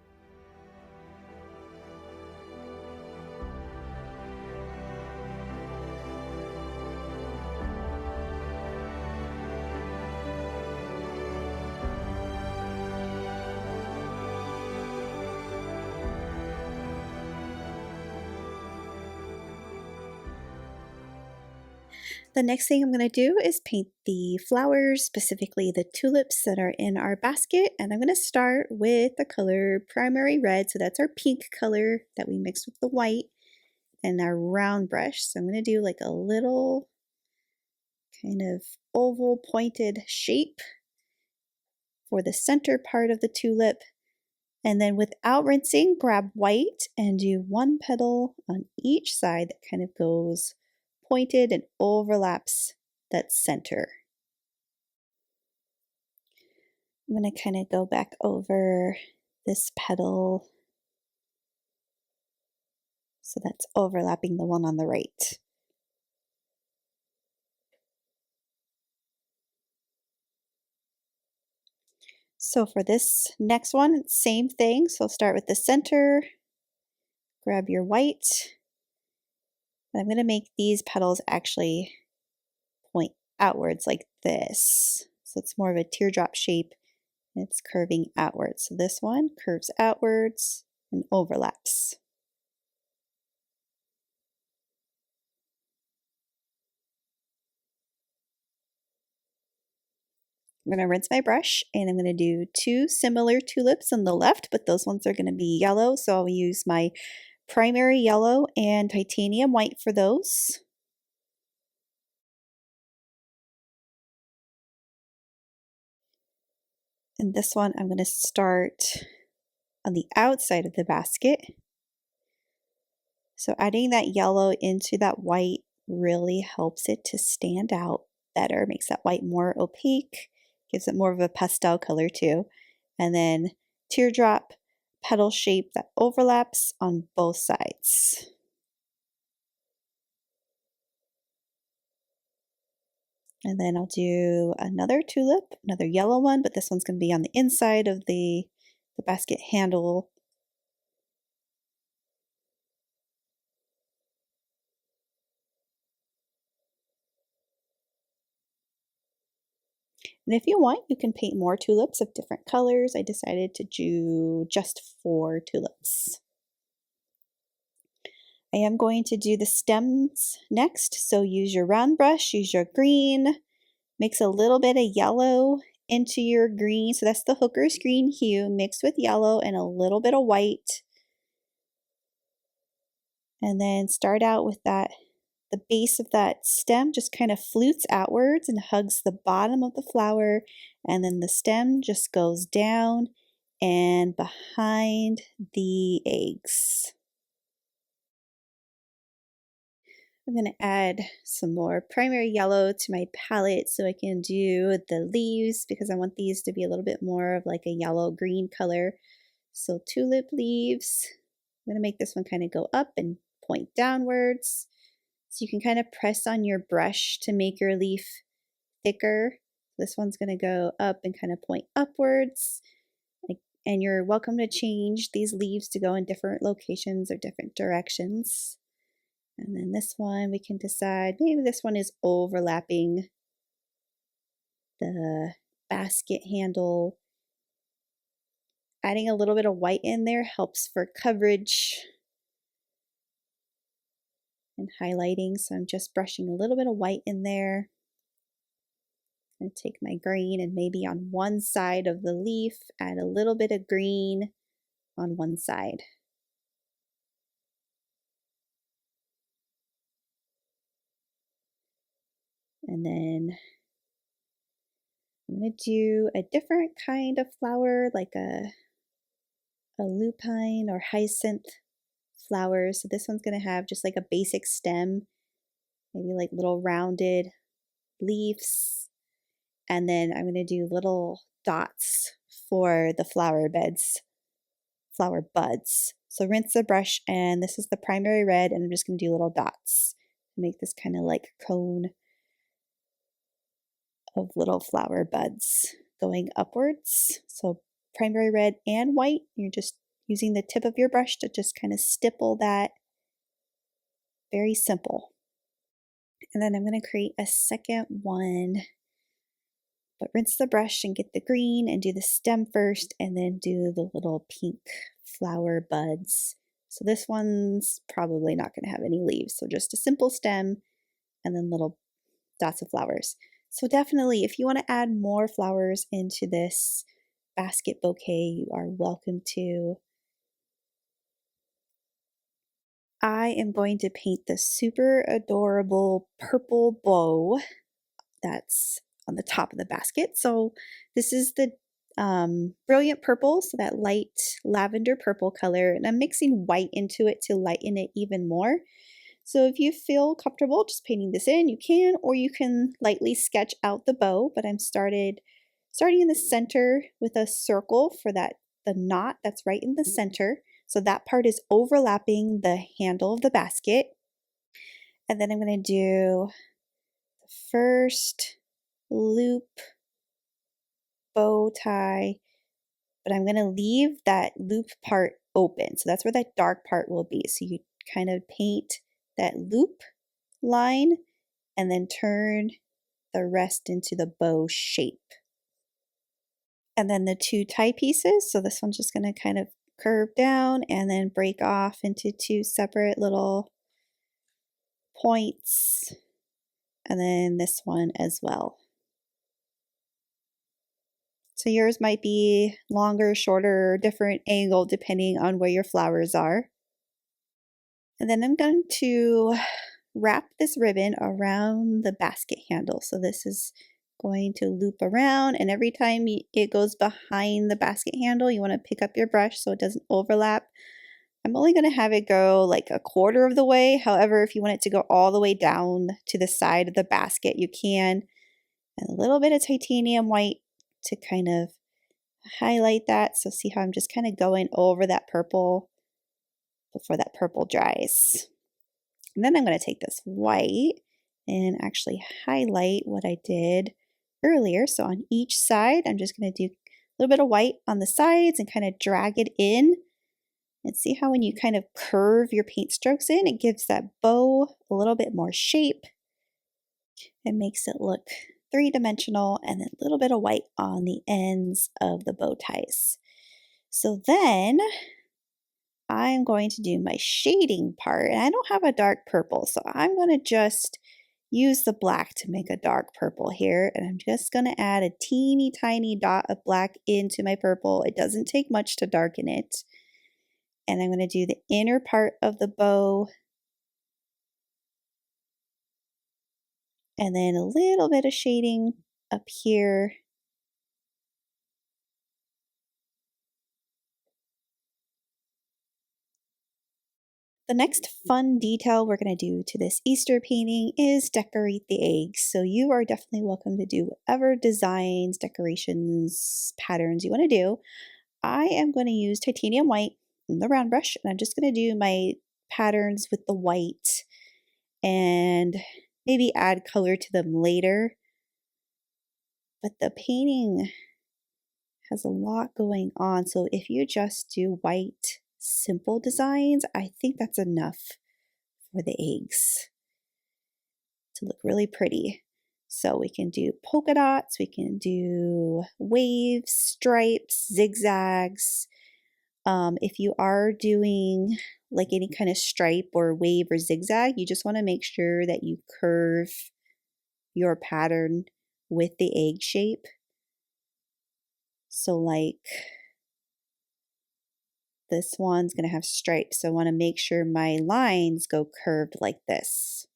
The next thing I'm going to do is paint the flowers, specifically the tulips that are in our basket. And I'm going to start with the color primary red. So that's our pink color that we mixed with the white, and our round brush. So I'm going to do like a little kind of oval pointed shape for the center part of the tulip. And then without rinsing, grab white and do one petal on each side that kind of goes pointed and overlaps that center. I'm going to kind of go back over this petal so that's overlapping the one on the right. So for this next one, same thing. So start with the center, grab your white. I'm going to make these petals actually point outwards like this. So it's more of a teardrop shape. It's curving outwards. So this one curves outwards and overlaps. I'm going to rinse my brush, and I'm going to do two similar tulips on the left, but those ones are going to be yellow. So I'll use my primary yellow and titanium white for those. And this one I'm going to start on the outside of the basket. So adding that yellow into that white really helps it to stand out better, makes that white more opaque, gives it more of a pastel color too. And then teardrop petal shape that overlaps on both sides. And then I'll do another tulip, another yellow one, but this one's going to be on the inside of the basket handle. And if you want, you can paint more tulips of different colors. I decided to do just 4 tulips. I am going to do the stems next. So use your round brush, use your green, mix a little bit of yellow into your green. So that's the Hooker's Green Hue mixed with yellow and a little bit of white. And then start out with that. The base of that stem just kind of flutes outwards and hugs the bottom of the flower, and then the stem just goes down and behind the eggs. I'm going to add some more primary yellow to my palette so I can do the leaves, because I want these to be a little bit more of like a yellow-green color. So tulip leaves. I'm going to make this one kind of go up and point downwards. So you can kind of press on your brush to make your leaf thicker. This one's going to go up and kind of point upwards. And you're welcome to change these leaves to go in different locations or different directions. And then this one, we can decide, maybe this one is overlapping the basket handle. Adding a little bit of white in there helps for coverage and highlighting. So I'm just brushing a little bit of white in there. I'm going to take my green and maybe on one side of the leaf, add a little bit of green on one side. And then I'm going to do a different kind of flower, like a lupine or hyacinth flower. So this one's going to have just like a basic stem, maybe like little rounded leaves. And then I'm going to do little dots for the flower buds. So rinse the brush, and this is the primary red, and I'm just going to do little dots to make this kind of like cone of little flower buds going upwards. So primary red and white, you're just using the tip of your brush to just kind of stipple that. Very simple. And then I'm going to create a second one, but rinse the brush and get the green and do the stem first, and then do the little pink flower buds. So this one's probably not going to have any leaves, so just a simple stem and then little dots of flowers. So definitely, if you want to add more flowers into this basket bouquet, you are welcome to. I am going to paint the super adorable purple bow that's on the top of the basket. So this is the brilliant purple, so that light lavender purple color, and I'm mixing white into it to lighten it even more. So if you feel comfortable just painting this in, you can, or you can lightly sketch out the bow, but I'm starting in the center with a circle for the knot that's right in the center. So that part is overlapping the handle of the basket. And then I'm going to do the first loop bow tie, but I'm going to leave that loop part open. So that's where that dark part will be. So you kind of paint that loop line and then turn the rest into the bow shape. And then the two tie pieces, so this one's just going to kind of curve down and then break off into two separate little points, and then this one as well. So yours might be longer, shorter, different angle depending on where your flowers are. And then I'm going to wrap this ribbon around the basket handle. So this is going to loop around, and every time it goes behind the basket handle, you want to pick up your brush so it doesn't overlap. I'm only going to have it go like a quarter of the way. However, if you want it to go all the way down to the side of the basket, you can. And a little bit of titanium white to kind of highlight that. So see how I'm just kind of going over that purple before that purple dries. And then I'm going to take this white and actually highlight what I did earlier. So on each side, I'm just going to do a little bit of white on the sides and kind of drag it in. And see how when you kind of curve your paint strokes in, it gives that bow a little bit more shape. It makes it look three-dimensional, and then a little bit of white on the ends of the bow ties. So then I'm going to do my shading part, and I don't have a dark purple, so I'm going to just use the black to make a dark purple here, and I'm just going to add a teeny tiny dot of black into my purple. It doesn't take much to darken it. And I'm going to do the inner part of the bow, and then a little bit of shading up here. The next fun detail we're going to do to this Easter painting is decorate the eggs. So you are definitely welcome to do whatever designs, decorations, patterns you want to do. I am going to use titanium white in the round brush, and I'm just going to do my patterns with the white and maybe add color to them later. But the painting has a lot going on, so if you just do white simple designs, I think that's enough for the eggs to look really pretty. So we can do polka dots, we can do waves, stripes, zigzags. If you are doing like any kind of stripe or wave or zigzag, you just want to make sure that you curve your pattern with the egg shape. So like this one's going to have stripes, so I want to make sure my lines go curved like this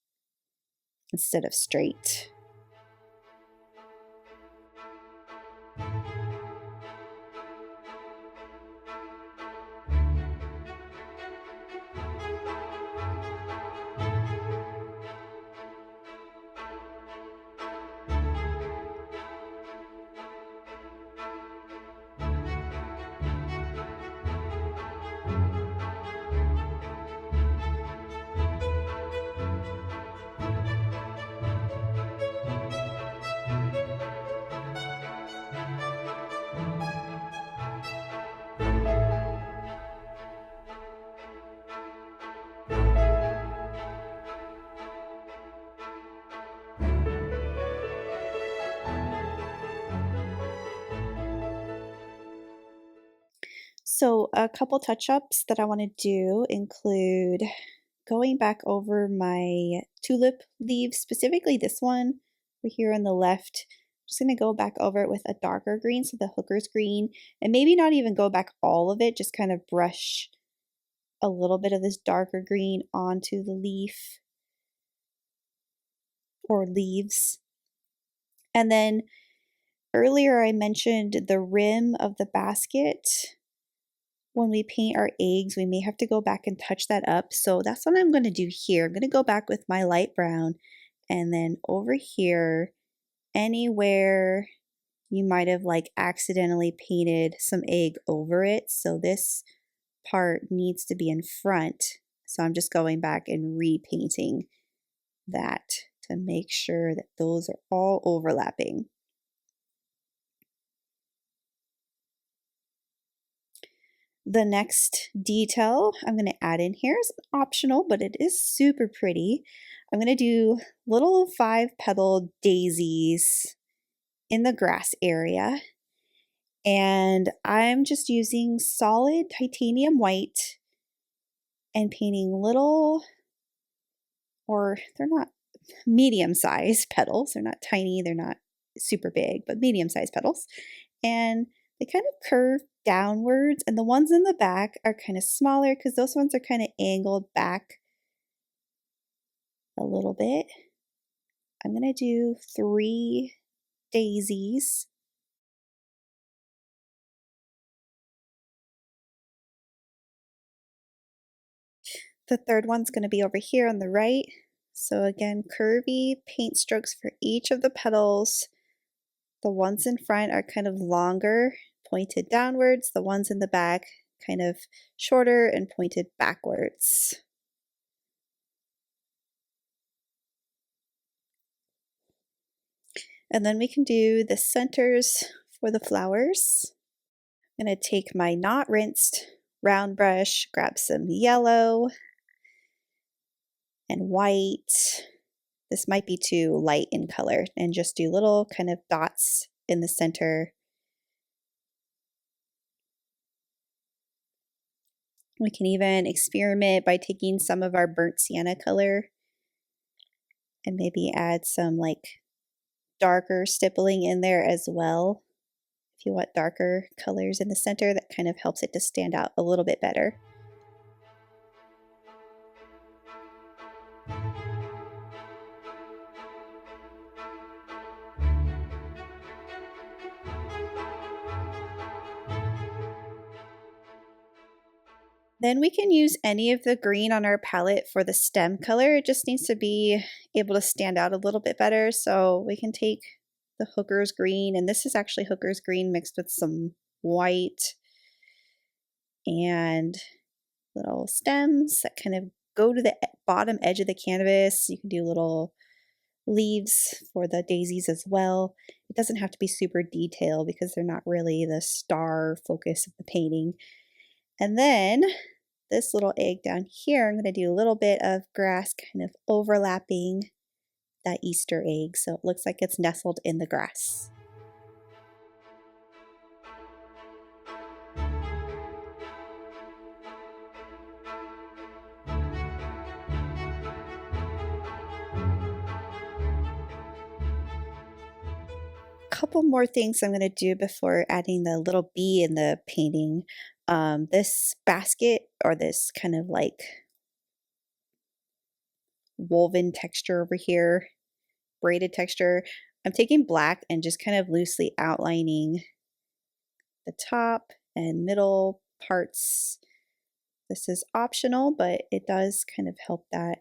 instead of straight. So a couple touch-ups that I want to do include going back over my tulip leaves, specifically this one over here on the left. I'm just going to go back over it with a darker green, so the hooker's green, and maybe not even go back all of it, just kind of brush a little bit of this darker green onto the leaf or leaves. And then earlier I mentioned the rim of the basket. When we paint our eggs, we may have to go back and touch that up. So that's what I'm going to do here. I'm going to go back with my light brown, and then over here, anywhere you might have like accidentally painted some egg over it. So this part needs to be in front. So I'm just going back and repainting that to make sure that those are all overlapping. The next detail I'm going to add in here is optional, but it is super pretty. I'm going to do little 5-petal daisies in the grass area. And I'm just using solid titanium white and painting little, or they're not medium-sized petals. They're not tiny, they're not super big, but medium-sized petals. And they kind of curve downwards, and the ones in the back are kind of smaller because those ones are kind of angled back a little bit. I'm going to do 3 daisies. The third one's going to be over here on the right. So again, curvy paint strokes for each of the petals. The ones in front are kind of longer, pointed downwards. The ones in the back kind of shorter and pointed backwards. And then we can do the centers for the flowers. I'm going to take my not rinsed round brush, grab some yellow and white. This might be too light in color, and just do little kind of dots in the center. We can even experiment by taking some of our burnt sienna color and maybe add some like darker stippling in there as well. If you want darker colors in the center, that kind of helps it to stand out a little bit better. Then we can use any of the green on our palette for the stem color. It just needs to be able to stand out a little bit better. So we can take the hooker's green, and this is actually hooker's green mixed with some white and little stems that kind of go to the bottom edge of the canvas. You can do little leaves for the daisies as well. It doesn't have to be super detailed because they're not really the star focus of the painting. And then this little egg down here, I'm going to do a little bit of grass kind of overlapping that Easter egg, so it looks like it's nestled in the grass. Couple more things I'm going to do before adding the little bee in the painting. This basket, or this kind of like woven texture over here, braided texture, I'm taking black and just kind of loosely outlining the top and middle parts. This is optional, but it does kind of help that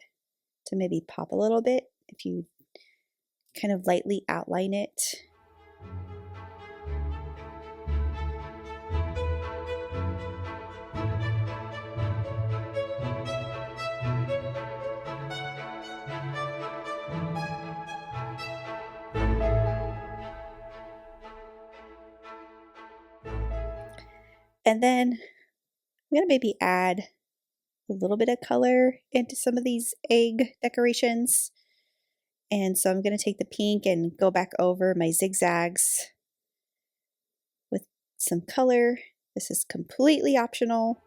to maybe pop a little bit if you kind of lightly outline it. And then I'm going to maybe add a little bit of color into some of these egg decorations. And so I'm going to take the pink and go back over my zigzags with some color This is completely optional.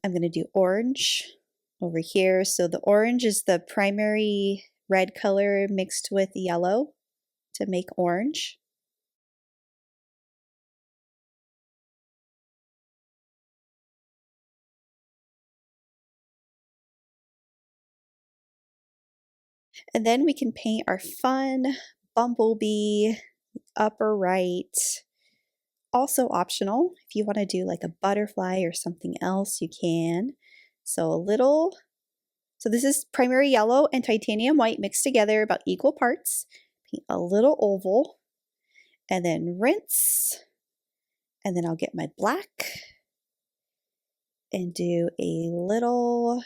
I'm going to do orange over here. So the orange is the primary red color mixed with yellow to make orange. And then we can paint our fun bumblebee upper right. Also optional, if you want to do like a butterfly or something else, you can. So this is primary yellow and titanium white mixed together about equal parts. Paint a little oval and then rinse. And then I'll get my black and do a little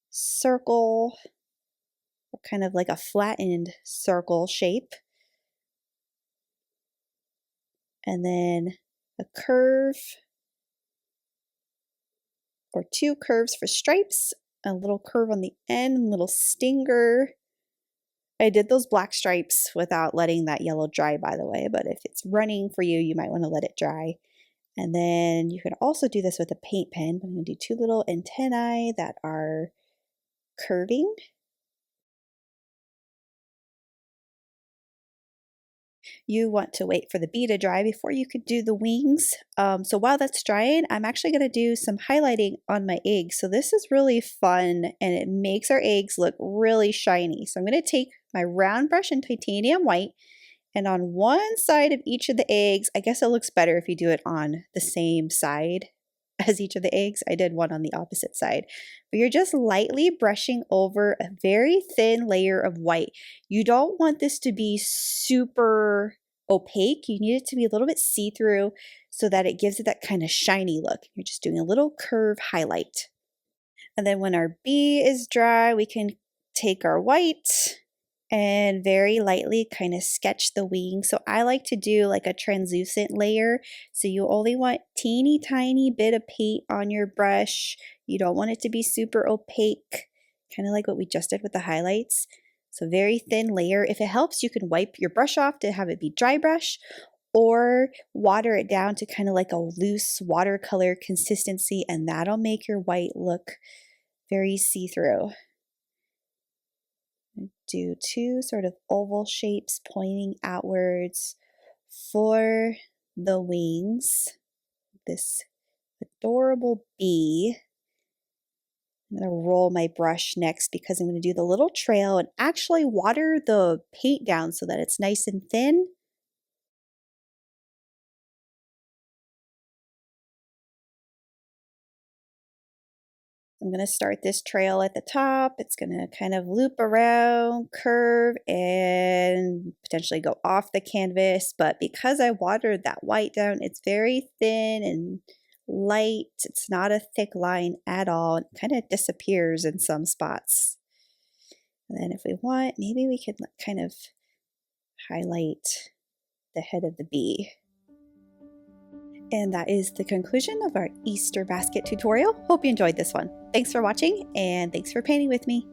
circle, kind of like a flattened circle shape. And then a curve or two curves for stripes, a little curve on the end, a little stinger. I did those black stripes without letting that yellow dry, by the way, but if it's running for you, you might want to let it dry. And then you can also do this with a paint pen. I'm going to do two little antennae that are curving. You want to wait for the bee to dry before you could do the wings. So while that's drying, I'm actually going to do some highlighting on my eggs. So this is really fun and it makes our eggs look really shiny. So I'm going to take my round brush in titanium white, and on one side of each of the eggs, I guess it looks better if you do it on the same side as each of the eggs. I did one on the opposite side. But you're just lightly brushing over a very thin layer of white. You don't want this to be super opaque. You need it to be a little bit see-through so that it gives it that kind of shiny look. You're just doing a little curve highlight. And then when our bee is dry, we can take our white and very lightly kind of sketch the wings. So I like to do like a translucent layer. So you only want teeny tiny bit of paint on your brush. You don't want it to be super opaque, kind of like what we just did with the highlights. So very thin layer. If it helps, you can wipe your brush off to have it be dry brush, or water it down to kind of like a loose watercolor consistency, and that'll make your white look very see-through. Do two sort of oval shapes pointing outwards for the wings. This adorable bee. I'm going to roll my brush next because I'm going to do the little trail and actually water the paint down so that it's nice and thin. I'm going to start this trail at the top. It's going to kind of loop around, curve, and potentially go off the canvas. But because I watered that white down, it's very thin and light. It's not a thick line at all. It kind of disappears in some spots. And then if we want, maybe we could kind of highlight the head of the bee. And that is the conclusion of our Easter basket tutorial. Hope you enjoyed this one. Thanks for watching, and thanks for painting with me.